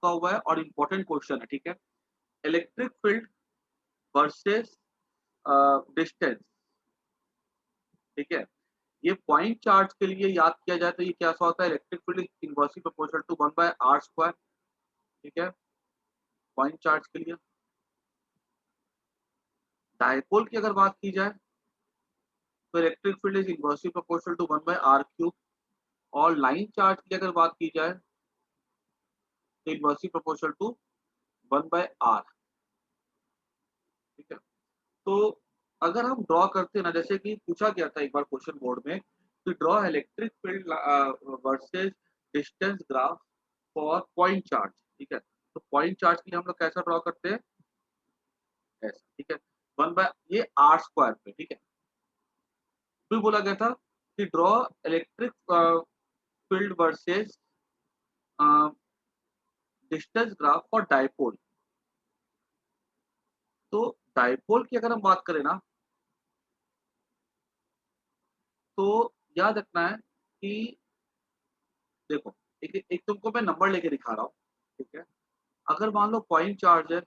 रुका हुआ है और इम्पोर्टेंट क्वेश्चन है, ठीक है। इलेक्ट्रिक फील्ड वर्सेस डिस्टेंस, ठीक है। ये पॉइंट चार्ज के लिए याद किया जाए तो ये कैसा होता है, electric field is inversely proportional to 1/r², ठीक है, पॉइंट चार्ज के लिए। डायपोल की अगर बात की जाए तो electric field is inversely proportional to 1/r³। और लाइन चार्ज की अगर बात की जाए तो इनवर्सली प्रोपोर्शनल टू 1/r, ठीक है। तो अगर हम ड्रॉ करते हैं ना, जैसे कि पूछा गया था एक बार क्वेश्चन बोर्ड में कि draw electric field versus distance graph for point charge, ठीक है। तो पॉइंट चार्ज के लिए हम लोग कैसा ड्रॉ करते हैं, ऐसा, ठीक है, 1/, ये r² पे, ठीक है। फिर बोला गया था कि draw electric field versus distance graph for dipole. तो डायपोल की अगर हम बात करें ना, तो याद रखना है कि देखो, एक एक तुमको मैं नंबर लेके दिखा रहा हूँ, ठीक है। अगर मान लो पॉइंट चार्ज है,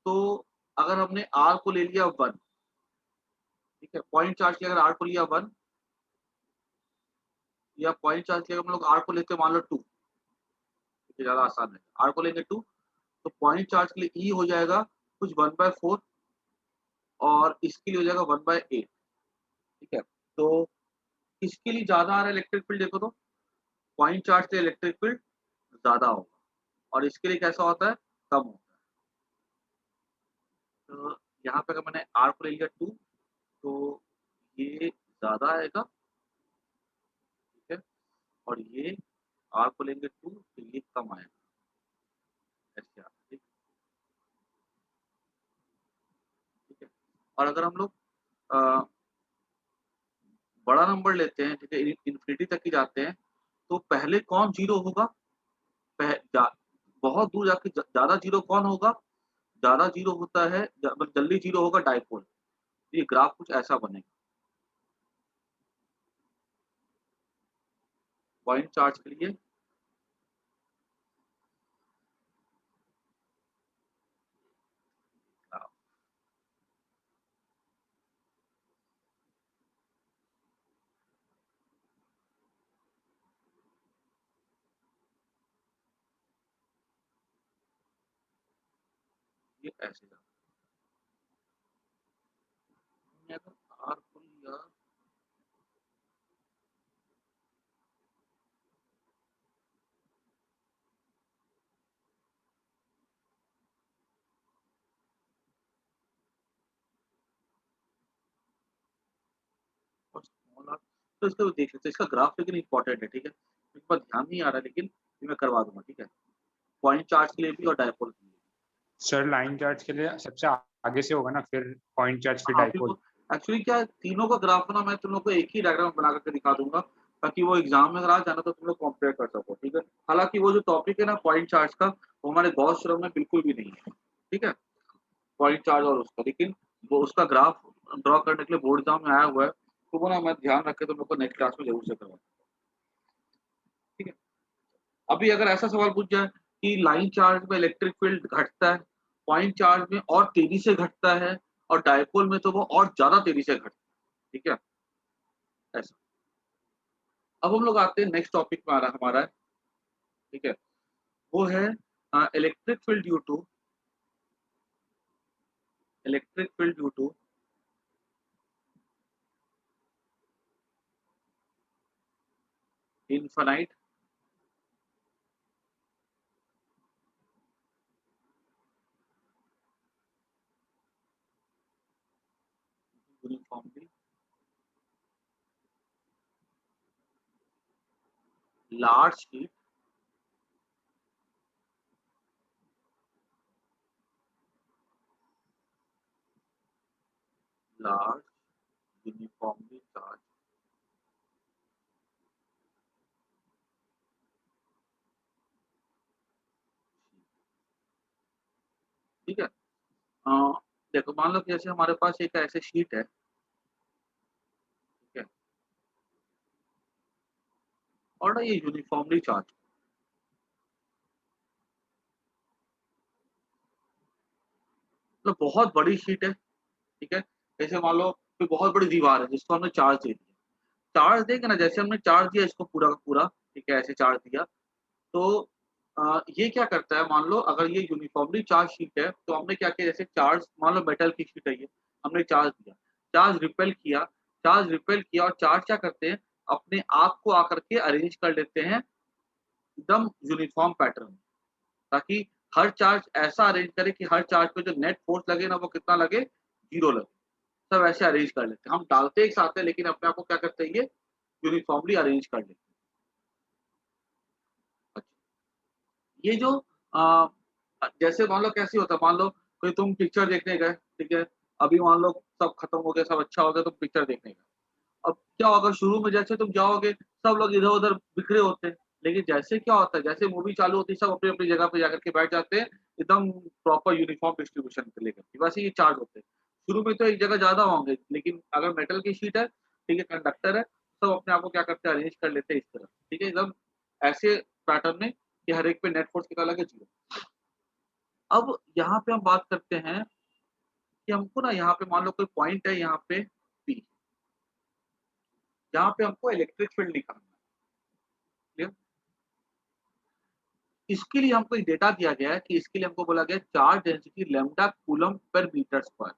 तो अगर हमने r को ले लिया 1, ठीक है, पॉइंट चार्ज की अगर r को लिया 1, या पॉइंट चार्ज की अगर हम लोग r को लेते हैं मान लो 2, ठीक है, ज़्यादा आसान है। r को लेंगे 2, तो पॉइंट चार्ज के लिए E हो जाएगा कुछ 1/4, और इसके लिए हो जाएगा 1/8, ठीक है। तो किसके लिए ज़्यादा आ रहा है इलेक्ट्रिक फील्ड, देखो तो पॉइंट चार्ज के लिए इलेक्ट्रिक फील्ड ज़्यादा होगा, और इसके लिए कैसा होता है, कम होता है। तो यहाँ पे अगर मैंने r को ले लिया 2, तो ये ज़्यादा आएगा, ठीक है, और ये r को लेंगे 2 तो ये कम आएगा, ऐसे आता है, ठीक है। और अगर हम लोग अ, बड़ा नंबर लेते हैं, ठीक है, इन्फिनिटी तक ही जाते हैं, तो पहले कौन 0 होगा, पह जा बहुत दूर जाके ज़्यादा 0 कौन होगा, ज़्यादा 0 होता है मतलब जल्दी 0 होगा डायपोल। ये ग्राफ कुछ ऐसा बनेगा, पॉइंट चार्ज के लिए ग्राफ, ये ऐसे जाता है। अगर r को लिया, और स्मॉल r, तो इसका भी देख लेते हैं, इसका ग्राफ लेकिन इम्पोर्टेंट है, ठीक है। मेरे पास ध्यान नहीं आ रहा, लेकिन ये मैं करवा दूँगा, ठीक है। पॉइंट चार्ज के लिए भी और डायपोल के लिए। सर लाइन चार्ज के लिए सबसे आगे से होगा ना, फिर पॉइंट चार्ज, फिर हाँ, फिर वो डाइपोल। एक्चुअली क्या है, तीनों का ग्राफ ना मैं तुम लोग को एक ही डायग्राम बना करके दिखा दूँगा, ताकि वो एग्ज़ाम में अगर आ जाना तो तुम लोग कंपेयर कर सको, ठीक है। हालाँकि वो जो टॉपिक है ना पॉइंट चार्ज का, वो हमारे गॉस थ्योरम में बिल्कुल भी नहीं है, ठीक है, पॉइंट चार्ज और उसका, लेकिन वो उसका ग्राफ ड्रॉ करने के लिए बोर्ड एग्ज़ाम में आया हुआ है, तो वो ना मैं ध्यान रख के तुम लोग को नेक्स्ट क्लास में ज़रूर से करवाऊँगा, ठीक है। अभी अगर ऐसा सवाल पूछ जाए कि लाइन चार्ज में इलेक्ट्रिक फील्ड घटता है, पॉइंट चार्ज में और तेज़ी से घटता है, और डायपोल में तो वो और ज़्यादा तेज़ी से घटता है, ठीक है, ऐसा। अब हम लोग आते हैं नेक्स्ट टॉपिक में आ रहा हमारा, ठीक है, वो है electric field due to infinite uniformly large sheet large uniformly charge, ठीक है। देखो मान लो कि जैसे हमारे पास एक ऐसे शीट है, ठीक है, और ना ये यूनिफॉर्मली चार्ज, मतलब बहुत बड़ी शीट है, ठीक है? जैसे मान लो कोई बहुत बड़ी दीवार है जिसको हमने चार्ज दे दिया। चार्ज देंगे ना, जैसे हमने चार्ज दिया इसको पूरा का पूरा, ठीक है? ऐसे चार्ज दिया, तो ये क्या करता है, मान लो अगर ये यूनिफ़ॉर्मली चार्ज शीट है, तो हमने क्या किया, जैसे चार्ज मान लो मेटल की शीट है ये, हमने चार्ज दिया, चार्ज रिपेल किया और चार्ज क्या करते हैं, अपने आप को आकर के अरेंज कर लेते हैं एकदम यूनिफ़ॉर्म पैटर्न में, ताकि हर चार्ज ऐसा अरेंज करे कि हर चार्ज पे जो नेट फ़ोर्स लगे ना, वो कितना लगे, 0 लगे। सब ऐसे अरेंज कर लेते हैं। हम डालते एक साथ हैं, लेकिन अपने आप को क्या करते हैं ये, यूनिफ़ॉर्मली अरेंज कर लेते हैं। अच्छा, ये जो जैसे मान लो कैसे होता है, मान लो कोई तुम पिक्चर देखने गए, ठीक है? अभी मान लो सब खत्म हो गया, सब अच्छा हो गया, तुम पिक्चर देखने गए। अब क्या होगा, शुरू में जैसे तुम जाओगे, सब लोग इधर-उधर बिखरे होते हैं। लेकिन जैसे क्या होता है, जैसे मूवी चालू होती है, सब अपनी-अपनी जगह पे जाकर के बैठ जाते हैं, एकदम प्रॉपर यूनिफ़ॉर्म डिस्ट्रीब्यूशन को लेकर के। वैसे ही चार्ज होते हैं। शुरू में तो एक जगह ज़्यादा होंगे, लेकिन अगर मेटल की शीट है, ठीक है, कंडक्टर है, सब अपने आप को क्या करते हैं, अरेंज कर लेते हैं इस तरह, ठीक है? एकदम ऐसे पैटर्न में कि हर एक पे नेट फ़ोर्स कितना लगे, 0। अब यहाँ पे हम बात करते हैं कि हमको ना यहाँ पे मान लो कोई पॉइंट है यहाँ पे P, जहाँ पे हमको इलेक्ट्रिक फील्ड निकालना है, क्लियर? इसके लिए हमको एक डेटा दिया गया है कि इसके लिए हमको बोला गया है चार्ज डेंसिटी लैम्ब्डा कूलम्ब पर मीटर स्क्वायर।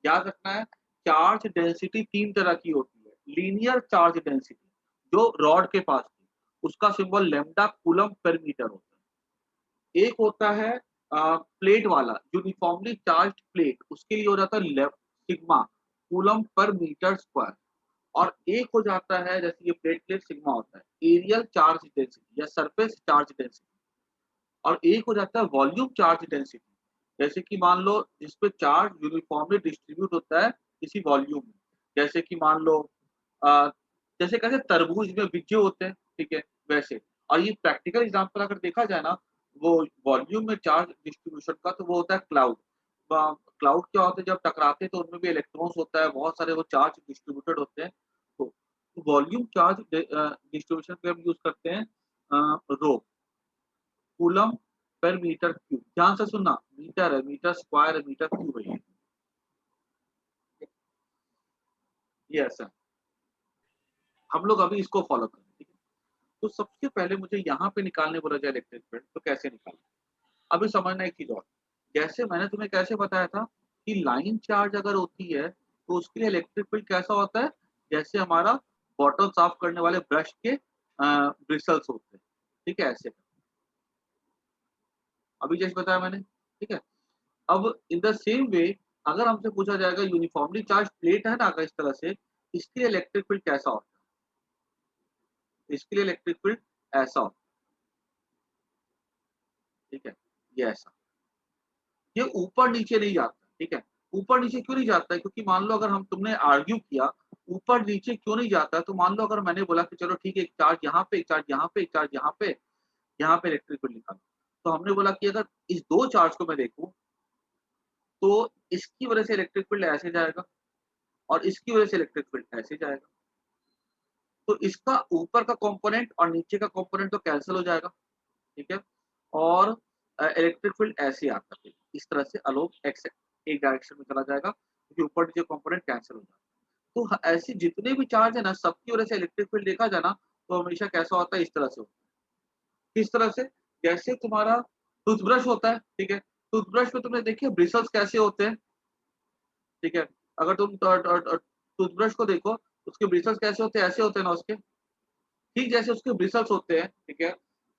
याद रखना है, चार्ज डेंसिटी 3 तरह की होती है। लीनियर चार्ज डेंसिटी जो रॉड के पास थी, उसका सिंबल लैम्ब्डा कूलम्ब पर मीटर होता है। एक होता है प्लेट वाला यूनिफॉर्मली चार्ज्ड प्लेट, उसके लिए हो जाता है सिग्मा कूलम्ब पर मीटर स्क्वायर। और एक हो जाता है, जैसे ये प्लेट सिग्मा होता है, एरियल चार्ज डेंसिटी या सरफेस चार्ज डेंसिटी। और एक हो जाता है वॉल्यूम चार्ज डेंसिटी, जैसे कि मान लो जिस पे चार्ज यूनिफॉर्मली डिस्ट्रीब्यूट होता है किसी वॉल्यूम में, जैसे कि मान लो अ, जैसे कैसे तरबूज में बीजे होते हैं, ठीक है, वैसे। और ये प्रैक्टिकल एग्जांपल अगर देखा जाए ना, वो वॉल्यूम में चार्ज डिस्ट्रीब्यूशन का, तो वो होता है क्लाउड। क्लाउड क्या होता है, जब टकराते हैं तो उनमें भी इलेक्ट्रॉन्स होता है, बहुत सारे वो चार्ज डिस्ट्रीब्यूटेड होते हैं। तो वॉल्यूम चार्ज डिस्ट्रीब्यूशन पे हम यूज करते हैं रो, कूलम पर मीटर क्यूब। ध्यान से सुनना, मीटर है, मीटर स्क्वायर है, मीटर क्यूब है ये ऐसा है। हम लोग अभी इसको फॉलो करें, ठीक है? तो सबसे पहले मुझे यहाँ पे निकालने बोला जाए इलेक्ट्रिक फील्ड, तो कैसे निकालें? अभी समझना एक चीज़ और, जैसे मैंने तुम्हें कैसे बताया था कि लाइन चार्ज अगर होती है, तो उसके लिए इलेक्ट्रिक फील्ड कैसा होता है? जैसे हमारा बॉटल साफ करने वाले ब्रश के ब्रिसल्स होते हैं, ठीक है? ऐसे। अभी जैसे बताया मैंने, ठीक है? अब इन द सेम वे अगर हमसे पूछा जाएगा यूनिफॉर्मली चार्ज प्लेट है ना, अगर इस तरह से, इसके लिए इलेक्ट्रिक फील्ड कैसा होता है? इसके लिए इलेक्ट्रिक फील्ड ऐसा होता है, ठीक है? ये ऐसा। ये ऊपर-नीचे नहीं जाता, ठीक है? ऊपर-नीचे क्यों नहीं जाता है? क्योंकि मान लो अगर हम तुमने आर्ग्यू किया, ऊपर-नीचे क्यों नहीं जाता है? तो मान लो अगर मैंने बोला कि चलो ठीक है, एक चार्ज यहाँ पे, एक चार्ज यहाँ पे, एक चार्ज यहाँ पे इलेक्ट्रिक फील्ड निकालो। तो हमने बोला कि अगर इस 2 चार्ज को मैं देखूँ, तो इसकी वजह से इलेक्ट्रिक फील्ड ऐसे जाएगा और इसकी वजह से इलेक्ट्रिक फील्ड ऐसे जाएगा। तो इसका ऊपर का कंपोनेंट और नीचे का कंपोनेंट तो कैंसल हो जाएगा, ठीक है? और इलेक्ट्रिक फील्ड ऐसे आता है, इस तरह से अलोंग एक्स एक डायरेक्शन में चला जाएगा, क्योंकि ऊपर-नीचे कंपोनेंट कैंसल हो जाएगा। तो ऐसे जितने भी चार्ज है ना, सबकी वजह से इलेक्ट्रिक फील्ड देखा जाए ना, तो हमेशा कैसा होता है, इस तरह से होता है। किस तरह से? जैसे तुम्हारा टूथब्रश होता है, ठीक है? टूथब्रश में तुमने देखिए ब्रिसल्स कैसे होते हैं, ठीक है? अगर तुम टूथब्रश को देखो, उसके ब्रिसल्स कैसे होते हैं? ऐसे होते हैं ना उसके। ठीक जैसे उसके ब्रिसल्स होते हैं, ठीक है?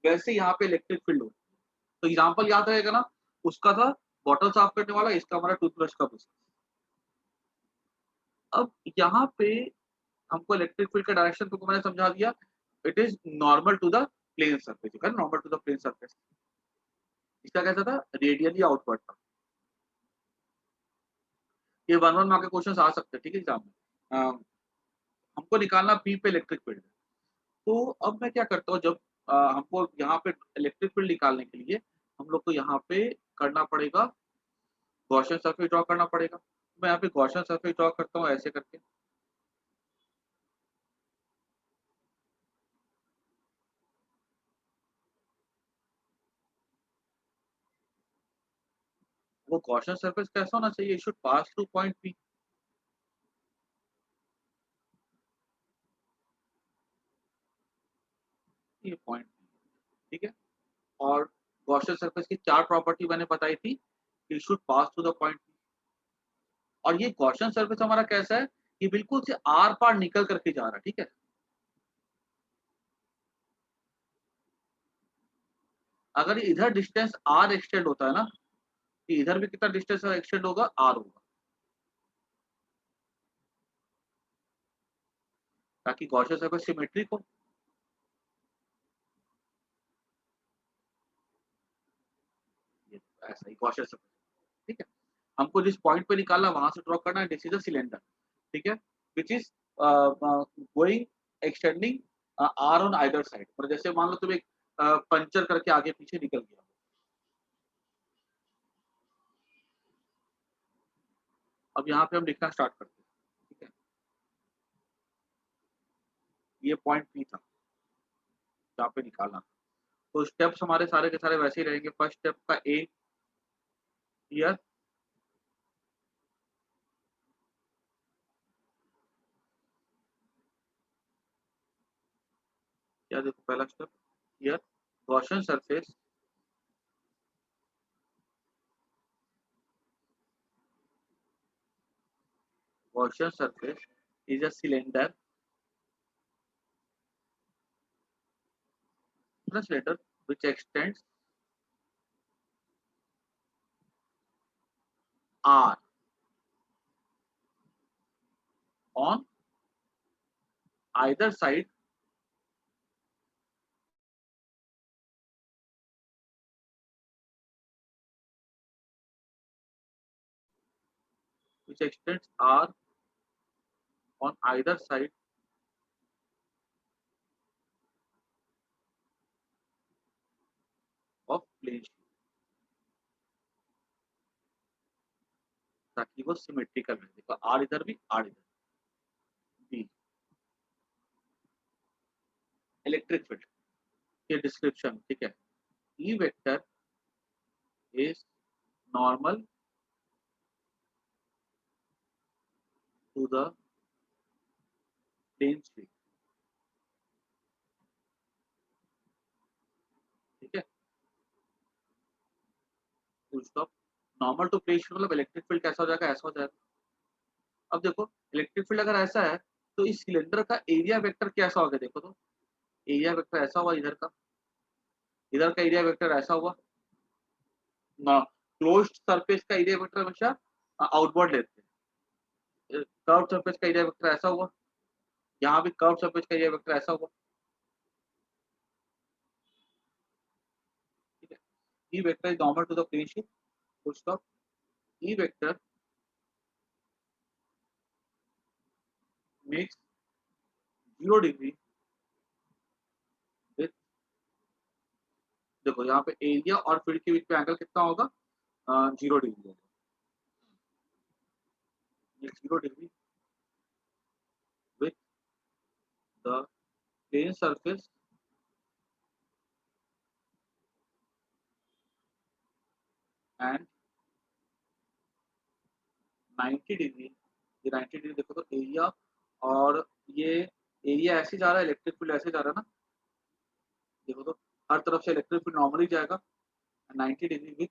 वैसे यहाँ पे इलेक्ट्रिक फील्ड होती है। तो एग्ज़ाम्पल याद रहेगा ना? उसका था बॉटल साफ करने वाला, इसका हमारा टूथब्रश का ब्रिसल। अब यहाँ पे हमको इलेक्ट्रिक फील्ड का डायरेक्शन तुमको मैंने समझा दिया। It is normal to the plane surface, ठीक है? Normal to the plane surface. इसका कैसा था? रेडियली आउटवर्ड था। ये 1-1 मार्क के क्वेश्चन्स आ सकते हैं, ठीक है एग्ज़ाम में। अ, हमको निकालना P पे इलेक्ट्रिक फील्ड। तो अब मैं क्या करता हूँ, जब हमको यहाँ पे इलेक्ट्रिक फील्ड निकालने के लिए हम लोग को यहाँ पे करना पड़ेगा, गॉसियन सरफेस ड्रॉ करना पड़ेगा। मैं यहाँ पे गॉसियन सरफेस ड्रॉ करता हूँ ऐसे करके। वो गॉसियन सरफेस कैसा होना चाहिए? It should pass through point P. ये पॉइंट पी, ठीक है। और गॉसियन सरफेस की 4 प्रॉपर्टी मैंने बताई थी। It should pass through the point P. और ये गॉसियन सरफेस हमारा कैसा है? ये बिल्कुल से आर-पार निकल करके जा रहा है, ठीक है। अगर इधर डिस्टेंस r एक्सटेंड होता है ना, कि इधर भी कितना डिस्टेंस एक्सटेंड होगा? r होगा। ताकि गॉसियन सरफेस सिमेट्रिक हो। ये ऐसा ही गॉसियन सरफेस, ठीक है। हमको जिस पॉइंट पे निकालना वहां से ड्रॉ करना है, दिस इज अ सिलेंडर, ठीक है, which is going extending r on either side. और जैसे मान लो तुम एक पंचर करके आगे पीछे निकल गया। अब यहाँ पे हम लिखना स्टार्ट करते हैं, ठीक है। ये पॉइंट पी था जहाँ पे निकालना। तो स्टेप्स हमारे सारे के सारे वैसे ही रहेंगे। फर्स्ट स्टेप का ए हियर, क्या देखो पहला step here, Gaussian surface Gaussian surface is a cylinder which extends R on either side which extends R on either side of plane sheet, ताकि वो सिमेट्रिकल रहे। देखो R इधर भी, R इधर भी। इलेक्ट्रिक फील्ड के डिस्क्रिप्शन, ठीक है। E vector is normal to the plane sheet, ठीक है। Full stop. Normal to plane sheet मतलब इलेक्ट्रिक फील्ड कैसा हो जाएगा? ऐसा हो जाएगा। अब देखो इलेक्ट्रिक फील्ड अगर ऐसा है तो इस सिलेंडर का एरिया वेक्टर कैसा होगा? देखो तो एरिया वेक्टर ऐसा हुआ इधर का, इधर का एरिया वेक्टर ऐसा हुआ ना। क्लोज्ड सरफेस का एरिया वेक्टर हमेशा आउटवर्ड लेते हैं। कर्व सरफेस का एरिया वेक्टर ऐसा हुआ, यहाँ भी कर्व सरफेस का एरिया वेक्टर ऐसा हुआ, ठीक है। E vector is normal to the plane sheet, full stop. E vector makes 0 degree with, देखो यहाँ पे एरिया और फील्ड के बीच में एंगल कितना होगा? 0 डिग्री होगा। ये 0 degree with the plane surface and 90 degree. ये 90 डिग्री देखो तो एरिया, और ये एरिया ऐसे जा रहा है, इलेक्ट्रिक फील्ड ऐसे जा रहा है ना। देखो तो हर तरफ से इलेक्ट्रिक फील्ड नॉर्मली जाएगा 90 डिग्री विथ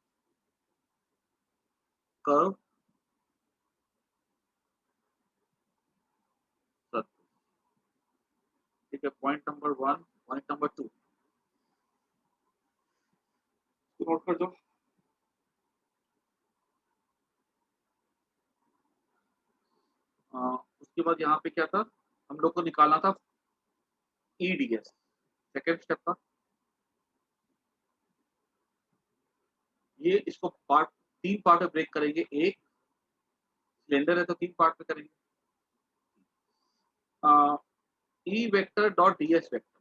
कर्व सरफेस, ठीक है। Point number 1। Point number 2 note कर दो। उसके बाद यहाँ पे क्या था? हम लोग को निकालना था ईडीएस, सेकेंड स्टेप था। ये इसको पार्ट 3 पार्ट में ब्रेक करेंगे। एक सिलेंडर है तो 3 पार्ट में करेंगे। E vector dot DS vector,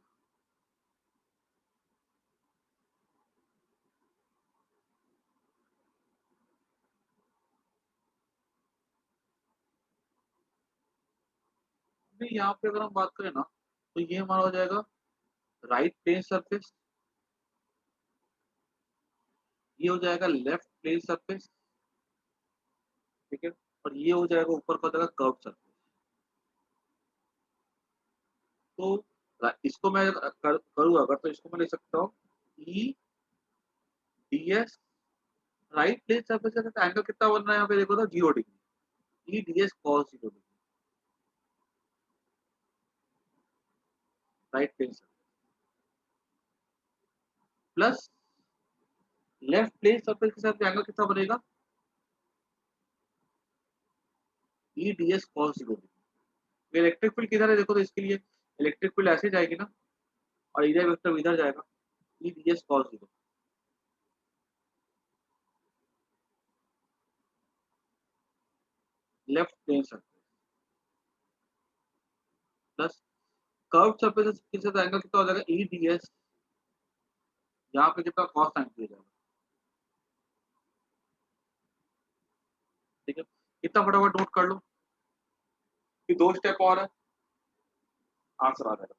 यहाँ पे अगर हम बात करें ना तो ये हमारा हो जाएगा राइट प्लेन सरफेस, ये हो जाएगा लेफ्ट प्लेन सरफेस, ठीक है, और ये हो जाएगा ऊपर का हो जाएगा कर्व सरफेस। तो इसको मैं करूँ अगर, तो इसको मैं लिख सकता हूँ E D S right plane surface का एंगल कितना बन रहा है यहाँ पे देखो तो 0 degree, E D S cos 0 degree right plane surface plus left plane surface के साथ एंगल कितना बनेगा, E D S cos 0 degree. Electric field किधर है देखो, तो इसके लिए इलेक्ट्रिक फील्ड ऐसे जाएगी ना, और इधर वेक्टर इधर जाएगा, E D S cos 0 left plane surface plus curve surface के साथ एंगल कितना हो जाएगा, ई डी एस, यहाँ पे कितना कॉस साइन दिया जाएगा। ठीक है, कितना फटाफट नोट कर लो कि 2 स्टेप और है, आंसर आ जाएगा।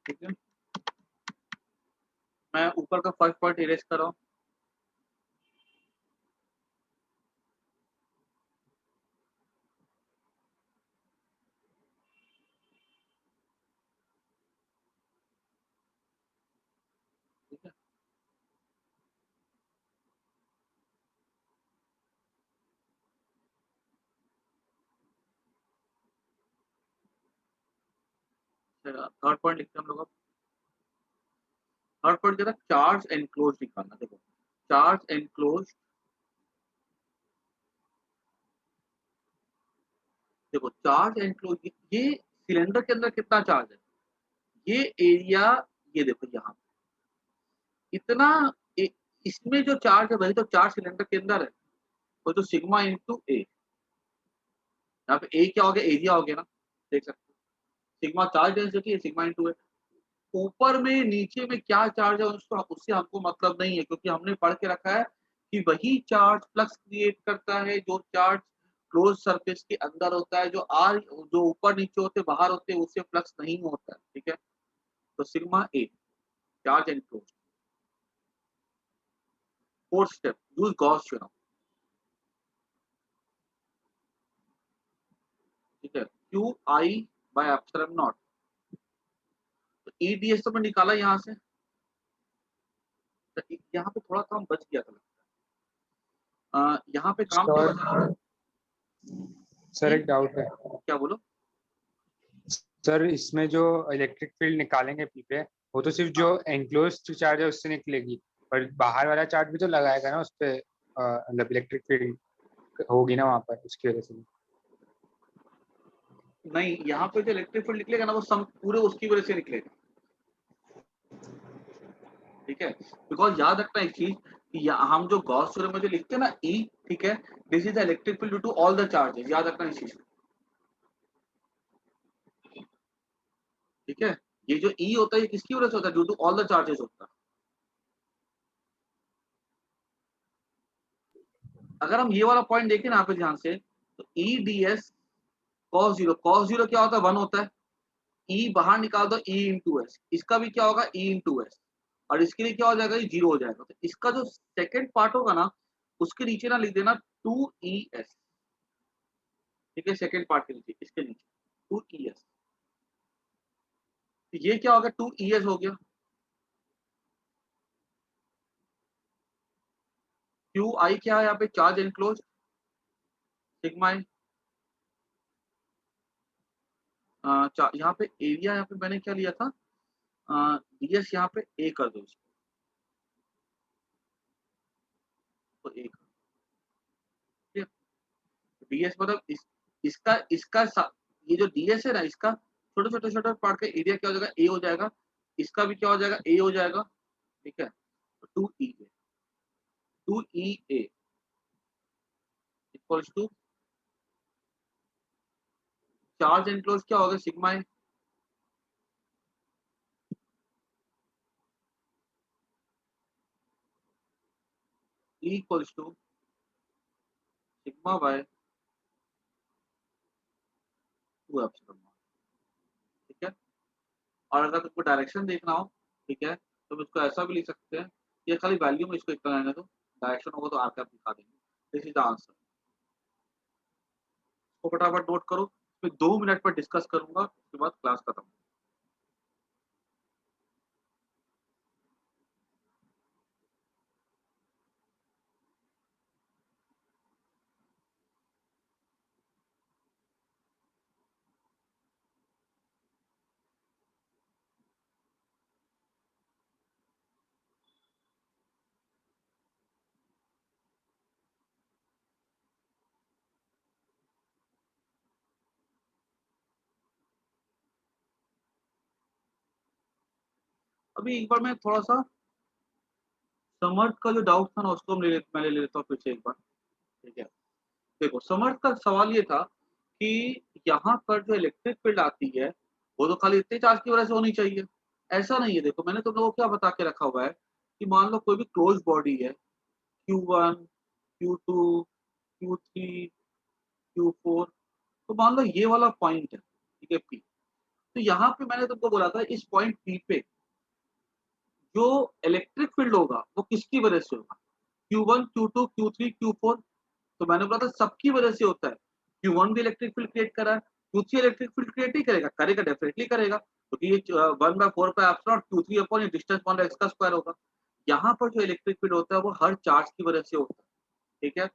ठीक है, मैं ऊपर का फर्स्ट पॉइंट इरेज कर रहा हूँ। ठीक है, थर्ड पॉइंट लिखते हैं हम लोग। थर्ड पॉइंट क्या था, चार्ज एनक्लोज निकालना। देखो चार्ज एनक्लोज, देखो चार्ज एनक्लोज, ये सिलेंडर के अंदर कितना चार्ज है, ये एरिया, ये देखो यहाँ इतना इसमें जो चार्ज है वही तो चार्ज सिलेंडर के अंदर है, वो तो सिग्मा इंटू ए। यहाँ पे ए क्या हो गया, एरिया हो गया ना, देख सकते हो सिग्मा चार्ज डेंसिटी है, सिग्मा इंटू ए। ऊपर में नीचे में क्या चार्ज है उसको, उससे हमको मतलब नहीं है, क्योंकि हमने पढ़ के रखा है कि वही चार्ज फ्लक्स क्रिएट करता है जो चार्ज क्लोज सरफेस के अंदर होता है, जो ऊपर नीचे होते बाहर होते हैं उससे फ्लक्स नहीं होता है। ठीक है, तो sigma A charge and close. Fourth step, use Gauss theorem. ठीक है, Q I bye epsilon not, तो ई डी एस तो मैं निकाला यहाँ से, तो यहाँ पे थोड़ा काम बच गया था। यहाँ पे काम क्या बचा सर कि, एक डाउट है क्या बोलो। सर, इसमें जो इलेक्ट्रिक फील्ड निकालेंगे पी पे, वो तो सिर्फ जो एनक्लोज चार्ज है उससे निकलेगी, पर बाहर वाला चार्ज भी तो लगाएगा ना उस पे, मतलब इलेक्ट्रिक फील्ड होगी ना वहाँ पर, उसकी वजह से। नहीं, यहाँ पे जो इलेक्ट्रिक फील्ड निकलेगा ना वो पूरे उसकी वजह से निकलेगा। ठीक है, बिकॉज याद रखना एक चीज कि हम जो गॉस थ्योरम में जो लिखते हैं ना ई, ठीक है, this is the electric field due to all the charges, याद रखना इस चीज को। ठीक है, ये जो ई होता है ये किसकी वजह से होता है, due to all the charges होता है। अगर हम ये वाला पॉइंट देखें ना यहाँ पे ध्यान से, तो ई D S cos zero, cos zero क्या होता है, 1 होता है। ई बाहर निकाल दो, ई इंटू एस, इसका भी क्या होगा, ई इंटू एस, और इसके लिए क्या हो जाएगा, ये जीरो हो जाएगा। तो इसका जो सेकंड पार्ट होगा ना, उसके नीचे ना लिख देना 2ES, ठीक है, सेकंड पार्ट के नीचे, इसके नीचे 2ES। तो ये क्या हो गया, 2ES हो गया। क्यू आई क्या है यहाँ पे, चार्ज एनक्लोज, सिग्मा आई। यहाँ पे एरिया, यहाँ पे मैंने क्या लिया था, डीएस, यहाँ पे ए कर दो इसको, तो ए कर, ठीक है। डीएस मतलब इसका इसका ये जो डीएस है ना, इसका छोटे छोटे छोटे पार्ट का एरिया क्या हो जाएगा, ए हो जाएगा। इसका भी क्या हो जाएगा, ए हो जाएगा, ठीक है। तो 2E A equals to charge enclose क्या होगा, sigma A, E equals to sigma by 2 epsilon, ठीक है। और अगर तुमको डायरेक्शन देखना हो, ठीक है, तो इसको ऐसा भी लिख सकते हैं, ये खाली वैल्यू में इसको इतना रहने दो, डायरेक्शन होगा तो आके आप दिखा देंगे। This is the answer. इसको फटाफट नोट करो, फिर 2 मिनट पर डिस्कस करूंगा, उसके बाद क्लास खत्म। अभी एक बार मैं थोड़ा सा समर्थ का जो डाउट था ना, उसको मैं ले लेता हूँ फिर से एक बार, ठीक है। देखो, समर्थ का सवाल ये था कि यहाँ पर जो इलेक्ट्रिक फील्ड आती है, वो तो खाली इतने चार्ज की वजह से होनी चाहिए। ऐसा नहीं है। देखो, मैंने तुम लोगों को क्या बता के रखा हुआ है कि मान लो कोई भी क्लोज बॉडी है, Q1, Q2, Q3, Q4, तो मान लो ये वाला पॉइंट है, ठीक है, P। तो यहाँ पे मैंने तुमको बोला था, इस पॉइंट P पे जो इलेक्ट्रिक फील्ड होगा वो किसकी वजह से होगा, Q1, Q2, Q3, Q4। तो मैंने बोला था सबकी वजह से होता है। Q1 भी इलेक्ट्रिक फील्ड क्रिएट कर रहा है, Q3 इलेक्ट्रिक फील्ड क्रिएट ही करेगा, करेगा, डेफिनेटली करेगा, क्योंकि ये 1/4 पाई एप्सिलॉन Q3 अपॉन ये डिस्टेंस वन एक्स का स्क्वायर होगा। यहाँ पर जो इलेक्ट्रिक फील्ड होता है वो हर चार्ज की वजह से होता है, ठीक है।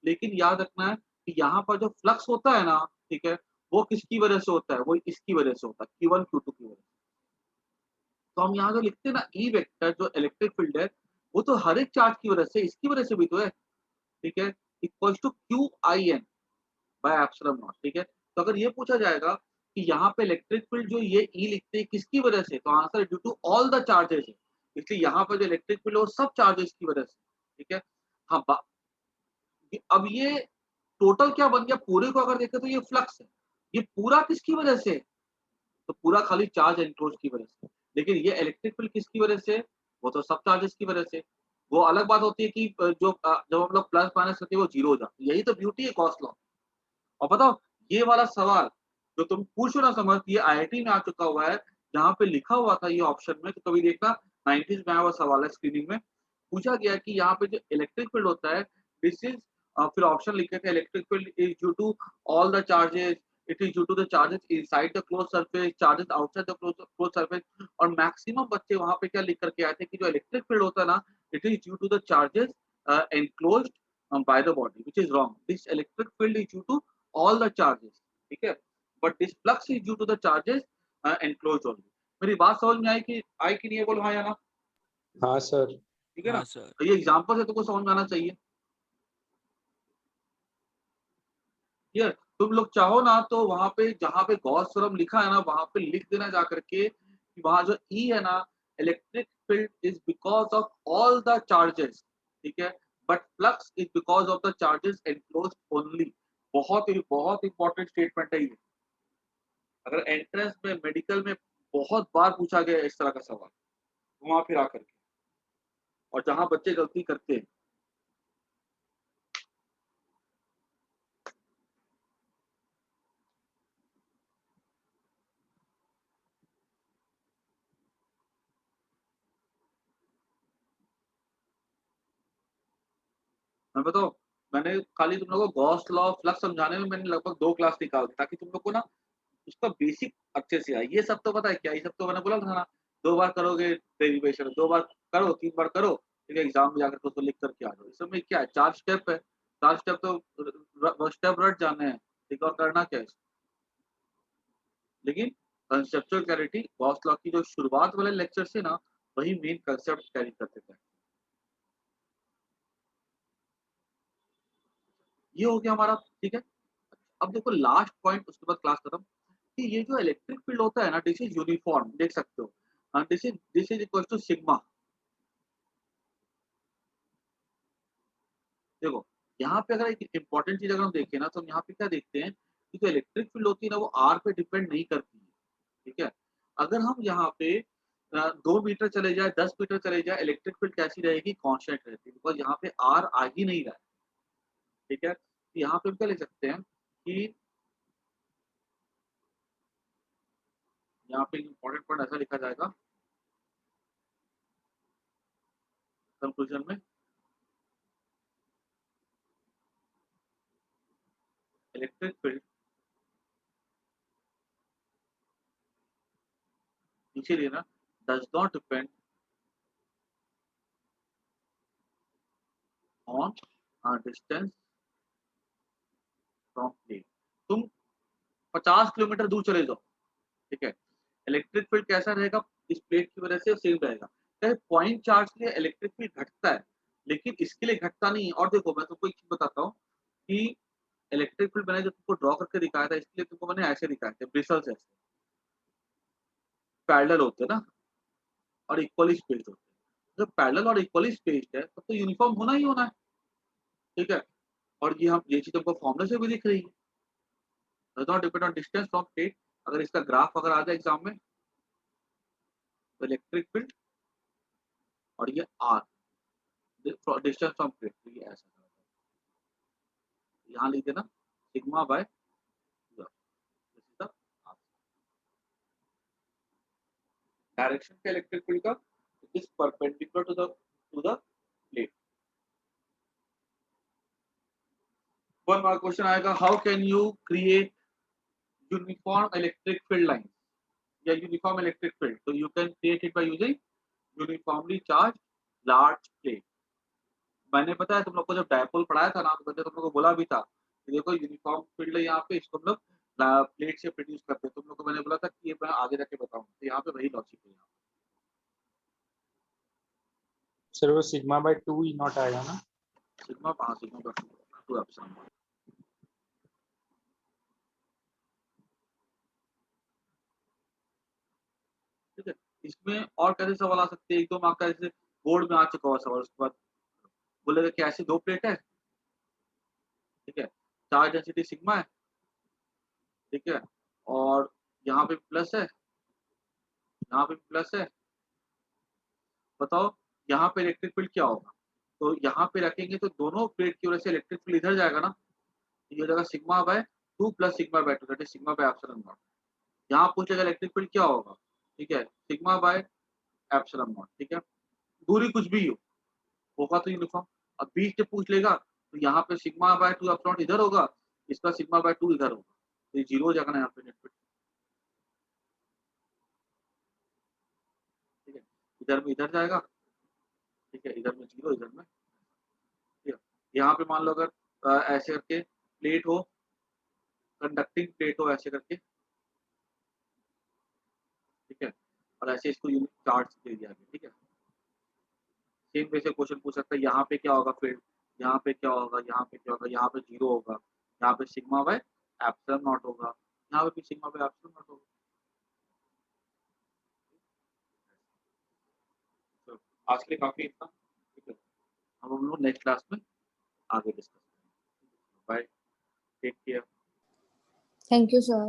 लेकिन याद रखना है कि यहाँ पर जो फ्लक्स होता है ना, ठीक है, वो किसकी वजह से होता है, वो इसकी वजह से होता है, Q1, Q2 की वजह से। तो हम यहाँ जो लिखते हैं ना, ई वेक्टर जो इलेक्ट्रिक फील्ड है, वो तो हर एक चार्ज की वजह से, इसकी वजह से भी तो है, ठीक है, equals to QIN by epsilon naught, ठीक है। तो अगर ये पूछा जाएगा कि यहाँ पे इलेक्ट्रिक फील्ड जो ये ई लिखते हैं किसकी वजह से, तो answer due to all the charges है। इसलिए यहाँ पर जो इलेक्ट्रिक फील्ड है वो सब चार्जेस की वजह से, ठीक है। हाँ, अब ये टोटल क्या बन गया, पूरे को अगर देखें तो ये फ्लक्स है। ये पूरा किसकी वजह से, तो पूरा खाली चार्ज एनक्लोज की वजह से। लेकिन ये इलेक्ट्रिक फील्ड किसकी वजह से, वो तो सब चार्जेस की वजह से। वो अलग बात होती है कि जब हम लोग प्लस माइनस करते हैं वो जीरो हो जाती है, यही तो ब्यूटी है गॉस लॉ। और बताओ, ये वाला सवाल जो तुम पूछो ना समझ, ये आईआईटी में आ चुका हुआ है, जहाँ पे लिखा हुआ था ये ऑप्शन में, तो कभी देखना 90s में आया हुआ सवाल है, स्क्रीनिंग में पूछा गया कि यहाँ पे जो इलेक्ट्रिक फील्ड होता है, दिस इज, फिर ऑप्शन लिखे थे, electric field is due to all the charges, it is due to the charges inside the close surface, charges outside the close surface. और मैक्सिमम बच्चे वहां पे क्या लिख करके आए थे कि जो इलेक्ट्रिक फील्ड होता है ना, it is due to the charges enclosed by the body, which is wrong. This electric field is due to all the charges, ठीक है, but this flux is due to the charges enclosed only. मेरी बात समझ में आई कि नहीं है, बोलो हाँ या ना, हाँ सर। ठीक है ना। हाँ सर। तो ये एग्जांपल से तुमको समझ में आना चाहिए। ये तुम लोग चाहो ना तो वहां पे जहां पे गॉस थ्योरम लिखा है ना, वहां पे लिख देना जा करके कि वहां जो ई है ना, electric field is because of all the charges, ठीक है, but flux is because of the charges enclosed only. बहुत इंपॉर्टेंट स्टेटमेंट है ये। अगर एंट्रेंस में, मेडिकल में बहुत बार पूछा गया है इस तरह का सवाल, घुमा फिरा करके, और जहां बच्चे गलती करते हैं। मैं बताऊँ, मैंने खाली तुम लोगों को गॉस लॉ ऑफ फ्लक्स समझाने में मैंने लगभग 2 क्लास निकाल दी ताकि तुम लोग को ना उसका बेसिक अच्छे से आए। ये सब तो पता है क्या, ये सब तो मैंने बोला था ना, 2 बार करोगे डेरिवेशन, 2 बार करो, 3 बार करो, फिर एग्ज़ाम में जाकर के उसको लिख कर के आ जाओ। इस सब में क्या है, 4 स्टेप है, 4 स्टेप तो स्टेप रट जाने हैं, ठीक है, और करना क्या है इसमें? लेकिन कंसेप्चुअल क्लैरिटी गॉस लॉ की जो शुरुआत वाले लेक्चर से ना, वही मेन कांसेप्ट कैरी करते थे। ये हो गया हमारा, ठीक है। अब देखो लास्ट पॉइंट, उसके बाद क्लास खत्म, कि ये जो इलेक्ट्रिक फील्ड होता है ना, दिस इज यूनिफॉर्म, देख सकते हो। This is equal to sigma. देखो, यहाँ पे अगर एक इम्पोर्टेंट चीज अगर हम देखें ना, तो हम यहाँ पे क्या देखते हैं कि जो इलेक्ट्रिक फील्ड होती है ना, वो आर पे डिपेंड नहीं करती है, ठीक है। अगर हम यहाँ पे 2 मीटर चले जाए, 10 मीटर चले जाए, इलेक्ट्रिक फील्ड कैसी रहेगी, कांस्टेंट रहती है, बिकॉज यहाँ पे आर आ ही नहीं रहा है, ठीक है। तो यहाँ पे हम क्या लिख सकते हैं कि यहाँ पे इम्पोर्टेंट पॉइंट ऐसा लिखा जाएगा कंक्लूजन में, इलेक्ट्रिक फील्ड इसीलिए ना does not depend on distance from plane. तुम 50 किलोमीटर दूर चले जाओ, ठीक है, इलेक्ट्रिक फील्ड कैसा रहेगा, इस प्लेट की वजह से सेम रहेगा। चाहे पॉइंट चार्ज के लिए इलेक्ट्रिक फील्ड घटता है, लेकिन इसके लिए घटता नहीं है। और देखो मैं तुमको एक चीज बताता हूँ कि इलेक्ट्रिक फील्ड मैंने जो तुमको ड्रॉ करके दिखाया था, इसके लिए तुमको मैंने ऐसे दिखाए थे, ब्रिसल्स ऐसे पैरेलल होते हैं ना, और इक्वली स्पेस्ड होते हैं। जब पैरेलल और इक्वली स्पेस्ड है तब तो यूनिफॉर्म होना ही होना है, ठीक है। और ये चीज हमको फॉर्मूले से भी दिख रही है, does not depend on distance from plate. अगर इसका ग्राफ अगर आ जाए एग्जाम में, तो इलेक्ट्रिक फील्ड और ये आर, डिस्टेंस फ्रॉम प्लेट, तो ये ऐसा यहाँ लिख देना सिग्मा बाय डायरेक्शन के इलेक्ट्रिक फील्ड का is perpendicular to the plate. One mark question आएगा, how can you create uniform electric field line या यूनिफॉर्म इलेक्ट्रिक फील्ड? तो you can create it by using uniformly charge large plate. मैंने पता है तुम लोग को जब डायपोल पढ़ाया था ना, तो मैंने तुम लोग को बोला भी था कि देखो यूनिफॉर्म फील्ड है यहाँ पे, इसको हम लोग प्लेट से प्रोड्यूस करते हैं। तुम लोग को मैंने बोला था कि ये मैं आगे जाके बताऊँ, तो यहाँ पे वही लॉजिक है। यहाँ सर वो सिग्मा बाय 2 ही नॉट आएगा ना? सिग्मा, हाँ सिग्मा बाय 2 एप्सिलॉन। ठीक है, इसमें और कैसे सवाल आ सकते हैं, एक दो मार्क का जैसे बोर्ड में आ चुका हुआ सवाल, उसके बाद बोलेगा कि ऐसी 2 प्लेट है, ठीक है, चार्ज डेंसिटी सिग्मा है, ठीक है, और यहाँ पे प्लस है, यहाँ पे प्लस है, बताओ यहाँ पे इलेक्ट्रिक फील्ड क्या होगा? तो यहाँ पे रखेंगे तो दोनों प्लेट की वजह से इलेक्ट्रिक फील्ड इधर जाएगा ना, तो ये हो जाएगा sigma by 2 plus sigma by 2, that is sigma bye epsilon not. यहाँ पूछेगा इलेक्ट्रिक फील्ड क्या होगा, ठीक है, सिग्मा बाय एप्सिलॉन नॉट, ठीक है, दूरी कुछ भी हो, होगा तो यूनिफॉर्म। अब बीच से पूछ लेगा तो यहाँ पे सिग्मा बाय 2 एप्सिलॉन नॉट इधर होगा, इसका सिग्मा बाय 2 इधर होगा, तो ये 0 हो जाएगा ना यहाँ पे नेट पे, ठीक है, इधर में इधर जाएगा, ठीक है, इधर में 0, इधर में, ठीक है। यहाँ पे मान लो अगर ऐसे करके प्लेट हो, कंडक्टिंग प्लेट हो ऐसे करके, ठीक है, और ऐसे इसको यूनिट चार्ज दे दिया गया, ठीक है। सेम वे से क्वेश्चन पूछ सकता है, यहाँ पे क्या होगा फील्ड, यहाँ पे क्या होगा, यहाँ पे क्या होगा, यहाँ पे 0 होगा, यहाँ पे सिग्मा बाय एप्सिलॉन नॉट होगा, यहाँ पे भी सिग्मा बाय एप्सिलॉन नॉट होगा। तो आज के लिए काफी इतना, ठीक है, अब हम लोग नेक्स्ट क्लास में आगे डिस्कस करेंगे। Bye, take care. Thank you, sir.